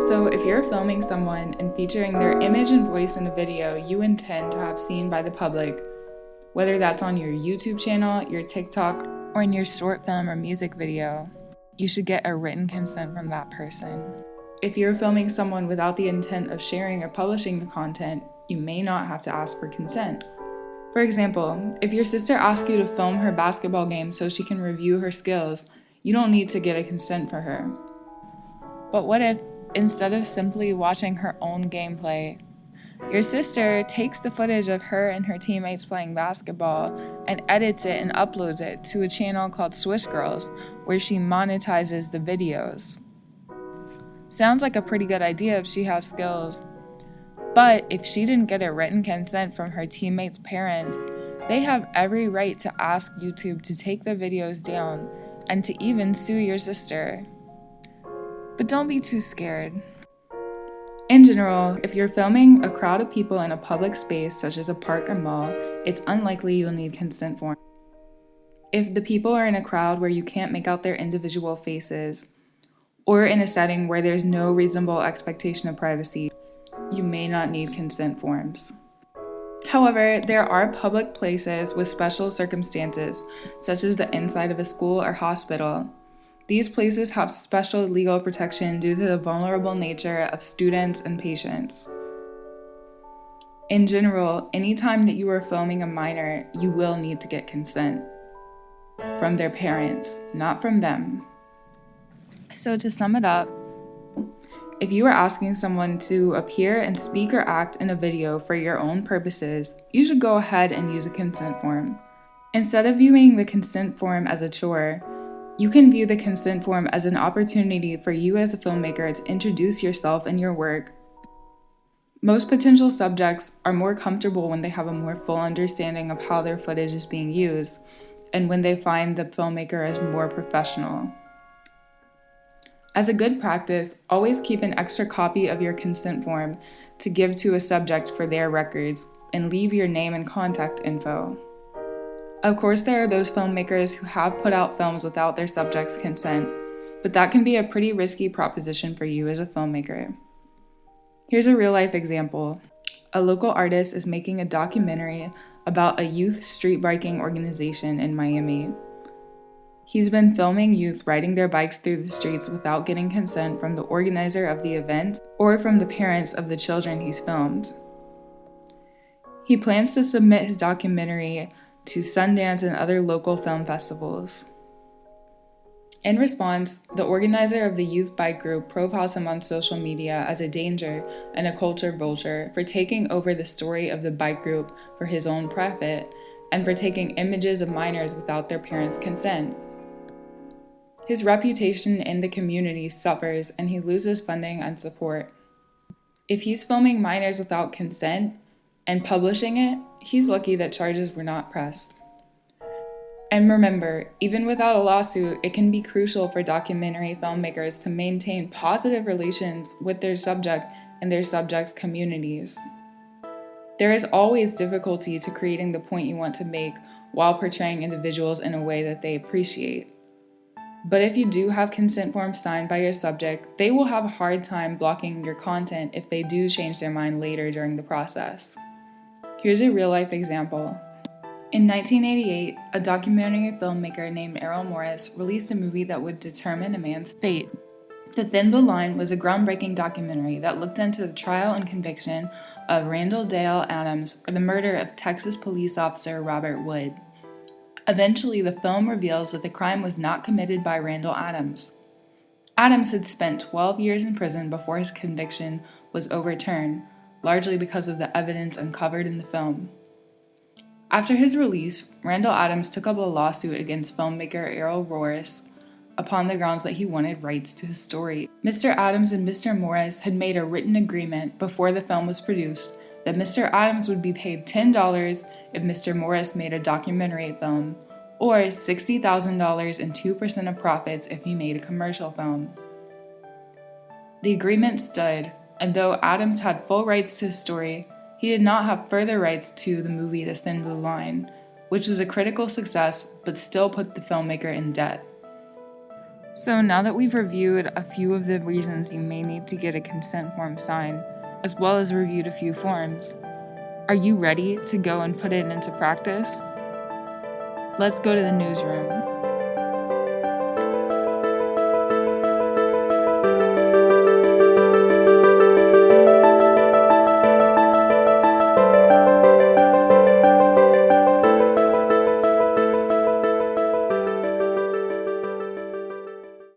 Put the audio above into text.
So if you're filming someone and featuring their image and voice in a video you intend to have seen by the public, whether that's on your YouTube channel, your TikTok, or in your short film or music video, you should get a written consent from that person. If you're filming someone without the intent of sharing or publishing the content, you may not have to ask for consent. For example, if your sister asks you to film her basketball game so she can review her skills, you don't need to get a consent for her. But what if, instead of simply watching her own gameplay, your sister takes the footage of her and her teammates playing basketball and edits it and uploads it to a channel called Swish Girls, where she monetizes the videos? Sounds like a pretty good idea if she has skills. But if she didn't get a written consent from her teammates' parents, they have every right to ask YouTube to take the videos down and to even sue your sister. But don't be too scared. In general, if you're filming a crowd of people in a public space such as a park or mall, it's unlikely you'll need consent forms. If the people are in a crowd where you can't make out their individual faces, or in a setting where there's no reasonable expectation of privacy, you may not need consent forms. However, there are public places with special circumstances, such as the inside of a school or hospital. These places have special legal protection due to the vulnerable nature of students and patients. In general, anytime that you are filming a minor, you will need to get consent from their parents, not from them. So to sum it up, if you are asking someone to appear and speak or act in a video for your own purposes, you should go ahead and use a consent form. Instead of viewing the consent form as a chore, you can view the consent form as an opportunity for you as a filmmaker to introduce yourself and your work. Most potential subjects are more comfortable when they have a more full understanding of how their footage is being used, and when they find the filmmaker as more professional. As a good practice, always keep an extra copy of your consent form to give to a subject for their records, and leave your name and contact info. Of course, there are those filmmakers who have put out films without their subject's consent, but that can be a pretty risky proposition for you as a filmmaker. Here's a real-life example. A local artist is making a documentary about a youth street biking organization in Miami. He's been filming youth riding their bikes through the streets without getting consent from the organizer of the event or from the parents of the children he's filmed. He plans to submit his documentary to Sundance and other local film festivals. In response, the organizer of the youth bike group profiles him on social media as a danger and a culture vulture for taking over the story of the bike group for his own profit, and for taking images of minors without their parents' consent. His reputation in the community suffers, and he loses funding and support. If he's filming minors without consent and publishing it, he's lucky that charges were not pressed. And remember, even without a lawsuit, it can be crucial for documentary filmmakers to maintain positive relations with their subject and their subject's communities. There is always difficulty to creating the point you want to make while portraying individuals in a way that they appreciate. But if you do have consent forms signed by your subject, they will have a hard time blocking your content if they do change their mind later during the process. Here's a real-life example. In 1988, a documentary filmmaker named Errol Morris released a movie that would determine a man's fate. The Thin Blue Line was a groundbreaking documentary that looked into the trial and conviction of Randall Dale Adams for the murder of Texas police officer Robert Wood. Eventually, the film reveals that the crime was not committed by Randall Adams. Adams had spent 12 years in prison before his conviction was overturned, largely because of the evidence uncovered in the film. After his release, Randall Adams took up a lawsuit against filmmaker Errol Morris upon the grounds that he wanted rights to his story. Mr. Adams and Mr. Morris had made a written agreement before the film was produced that Mr. Adams would be paid $10 if Mr. Morris made a documentary film, or $60,000 and 2% of profits if he made a commercial film. The agreement stood, and though Adams had full rights to his story, he did not have further rights to the movie The Thin Blue Line, which was a critical success but still put the filmmaker in debt. So now that we've reviewed a few of the reasons you may need to get a consent form signed, as well as reviewed a few forms, are you ready to go and put it into practice? Let's go to the newsroom.